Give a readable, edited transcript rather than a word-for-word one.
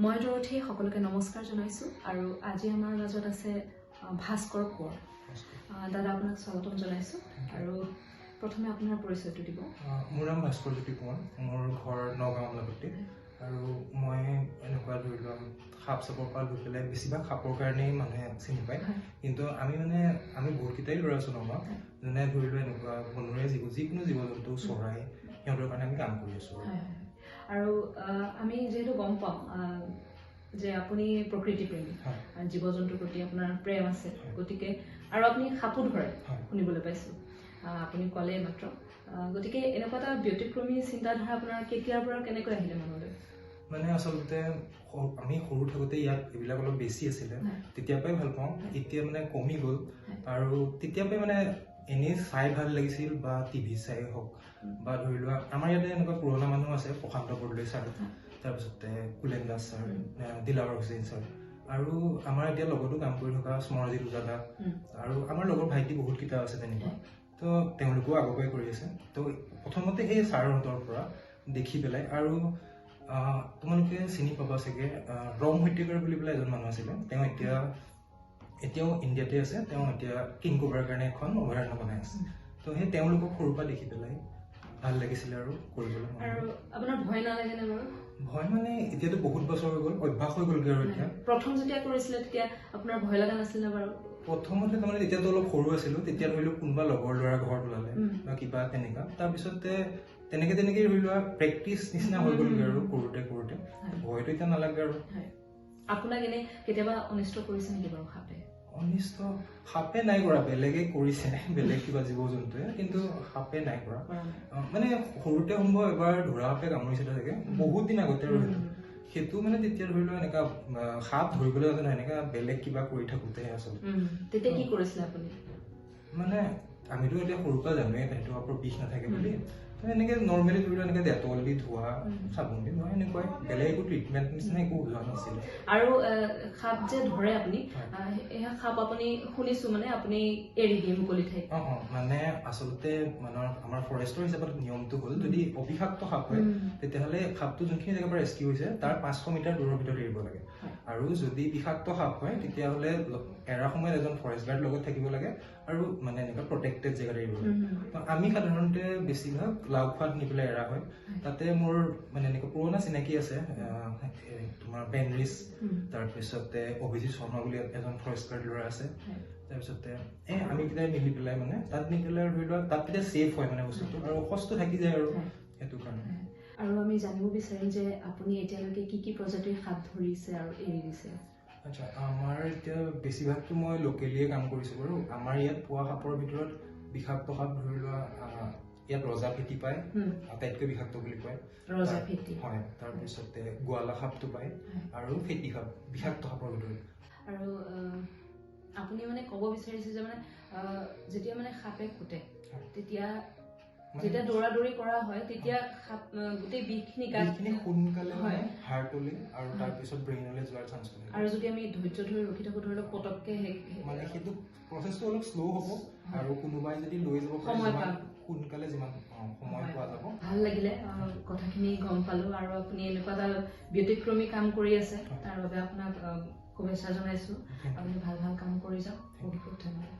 মই দৰথি সকলোকে নমস্কাৰ জনাইছো আৰু আজি আমাৰ মাজত আছে ভাস্কৰ কোঁৱৰ। দাদা আপোনাক স্বাগতম জনাইছো আৰু প্ৰথমে আপোনাৰ পৰিচয়টো দিব। মোৰ নাম ভাস্কৰ জ্যোতি কোঁৱৰ, মোৰ ঘৰ নগাঁও আমলাপট্টি আৰু মই এনেকুৱা ধৰি লোৱা সাপ চাপৰ পৰা লৈ পেলাই বেছিভাগ সাপৰ কাৰণেই মানুহে চিনি পায়, কিন্তু আমি বহুতকেইটাই ল'ৰা আছোঁ নগাঁৱত, যেনে ধৰি লোৱা এনেকুৱা বনৰীয়া যিকোনো জীৱ জন্তু চৰাই সিহঁতৰ কাৰণে আমি কাম কৰি আছোঁ। আৰু আমি যিহেতু গম পাওঁ যে আপুনি প্ৰকৃতি প্ৰেমী, জীৱ জন্তুৰ প্ৰতি আপোনাৰ প্ৰেম আছে, গতিকে আৰু আপুনি সাপো ধৰে শুনিবলৈ পাইছোঁ, আপুনি ক'লে মাত্ৰ। গতিকে এনেকুৱা এটা ব্যতিক্ৰমী চিন্তাধাৰা আপোনাৰ কেতিয়াৰ পৰা কেনেকৈ আহিলে মনলৈ? মানে আচলতে আমি সৰু থাকোঁতে ইয়াত এইবিলাক অলপ বেছি আছিলে, তেতিয়াৰ পৰাই ভাল পাওঁ। এতিয়া মানে কমি গ'ল আৰু তেতিয়াৰ পৰাই মানে এনেই চাই ভাল লাগিছিল, বা টিভি চাই হওক বা ধৰি লোৱা আমাৰ ইয়াতে এনেকুৱা পুৰণা মানুহ আছে, প্ৰশান্ত বৰদলৈ ছাৰ, তাৰপিছতে কুলেন দাস ছাৰ, দিলাৱৰ হুছেইন ছাৰ, আৰু আমাৰ এতিয়া লগতো কাম কৰি থকা স্মৰজিৎ দাদা, আৰু আমাৰ লগৰ ভাইটি বহুতকেইটা আছে তেনেকুৱা। তো তেওঁলোকেও আগৰ পৰাই কৰি আছে। তো প্ৰথমতে সেই ছাৰহঁতৰ পৰা দেখি পেলাই, আৰু তোমালোকে চিনি পাবা চাগে ৰম হৈতেকাৰ বুলি পেলাই এজন মানুহ আছিলে, তেওঁ এতিয়াও ইণ্ডিয়াতে আছে। তেওঁ এতিয়া কিং কোব্ৰাৰ কাৰণে এখন অভয়াৰণ্য বনাই আছে। তো সেই তেওঁলোকক সৰুৰ পৰা দেখি পেলাই ভাল লাগিছিলে আৰু কৰিবলৈ। আৰু আপোনাৰ ভয় নালাগে নে বাৰু? ভয় মানে এতিয়াতো বহুত বছৰ হৈ গ'ল, অভ্যাস হৈ গ'লগৈ আৰু এতিয়া। প্ৰথম যেতিয়া কৰিছিলে তেতিয়া আপোনাৰ ভয় লগা নাছিলে বাৰু? প্ৰথমতে তাৰমানে তেতিয়াতো অলপ সৰু আছিলোঁ, তেতিয়া ধৰি লওক কোনোবা লগৰ ল'ৰা ঘৰত ওলালে বা কিবা তেনেকুৱা, তাৰপিছতে তেনেকে ধৰি লোৱা প্ৰেক্টিচ নিচিনা হৈ গ'লগৈ আৰু কৰোঁতে ভয়টো এতিয়া নালাগে আৰু। আপোনাক এনে কেতিয়াবা অনিষ্ট কৰিছে নেকি বাৰু সাপে? অনিষ্ট সাপে নাই কৰা, বেলেগে কৰিছে, বেলেগ কিবা জীৱ জন্তুৱে, কিন্তু সাপে নাই কৰা। মানে সৰুতে সম্ভৱ এবাৰ ধৰা সাপে কামুৰিছিলে চাগে, বহুত দিন আগতে আৰু সেইটো মানে তেতিয়া ধৰি লোৱা এনেকা সাপ ধৰিবলৈ যাতে নহয়, এনেকা বেলেগ কিবা কৰি থাকোঁতে আচলতে। তেতিয়া কি কৰিছিলে আপুনি? মানে আমিতো এতিয়া সৰুৰ পৰা জানোৱেই সেইটো সাপৰ বিষ নাথাকে বুলি, এনেকে নৰ্মেলি ধৰি লোৱা এনেকে ডেটল দি ধোৱা, চাবোন দি ধোৱা, এনেকুৱাই, বেলেগ একো ট্ৰিটমেণ্ট নিচিনা একো হোৱা নাছিলে। আৰু সাপ যে ধৰে আপুনি, সাপ আপুনি শুনিছো মানে আপুনি এৰি দিয়ে মুকলি ঠাইত? মানে আচলতে আমাৰ ফৰেষ্টৰ হিচাপত নিয়মটো হ'ল, যদি অবিষাক্ত সাপ হয় তেতিয়াহ'লে সাপটো যোনখিনি জেগাৰ পৰা ৰেস্কিউ হৈছে তাৰ 500 মিটাৰ দূৰৰ ভিতৰত এৰিব লাগে। আৰু যদি বিষাক্ত সাপ হয় তেতিয়াহ'লে এৰা সময়ত এজন ফৰেষ্ট গাৰ্ড লগত থাকিব লাগে, আৰু মানে এনেকুৱা প্ৰটেক্টেড জেগাত এৰিব লাগে। আমি সাধাৰণতে বেছিভাগ লাওখোৱাত নি পেলাই এৰা হয়। তাতে মোৰ মানে এনেকুৱা পুৰণা চিনাকি আছে, তোমাৰ বেনৰিছ, তাৰপিছতে অভিজিত শৰ্মা বুলি এজন ফৰেষ্ট গাৰ্ড ল'ৰা আছে, তাৰপিছতে আমি কেইটাই মিলি পেলাই মানে তাত নি পেলাই ধৰি লোৱা তাত তেতিয়া ছেফ হয় মানে বস্তুটো, আৰু সস্তো থাকি যায় আৰু সেইটো কাৰণে। আৰু আমি জানিব বিচাৰিম যে আপুনি এতিয়ালৈকে কি প্ৰজাতিৰ সাপ ধৰিছে আৰু এৰি দিছে? আচ্ছা, আমাৰ এতিয়া বেছিভাগতো মই লোকেলিয়ে কাম কৰিছোঁ বাৰু। আমাৰ ইয়াত পোৱা সাপৰ ভিতৰত বিষাক্ত সাপ ধৰি লোৱা ইয়াত ৰজা ফেটি পায়, আটাইতকৈ বিষাক্ত বুলি কয়। ৰজা ফেটি? হয়। তাৰপিছতে গোৱালা সাপটো পায়, আৰু ফেটি সাপ বিষাক্ত সাপৰ ভিতৰত। আৰু আপুনি মানে ক'ব বিচাৰিছে যে মানে যেতিয়া মানে সাপে খুটে তেতিয়া যেতিয়া দৌৰা-দৌৰি কৰা হয় তেতিয়া গোটেই বিষখিনি সোনকালে হাৰ্টলৈ আৰু তাৰপিছত ব্ৰেইনলৈ যোৱাৰ চান্স থাকে। আৰু যদি আমি ধৈৰ্য ধৰি ৰখি থাকোঁ, ধৰি লওক পটককৈ মানে সেইটো প্ৰচেছটো অলপ শ্ল' হ'ব, আৰু কোনোবাই যদি লৈ যাব সোনকালে যিমান সময় পোৱা যাব। ভাল লাগিলে কথাখিনি গম পালোঁ, আৰু আপুনি এনেকুৱা এটা ব্যতিক্ৰমী কাম কৰি আছে, তাৰ বাবে আপোনাক শুভেচ্ছা জনাইছোঁ। আপুনি ভাল কাম কৰি যাওক। বহুত বহুত ধন্যবাদ।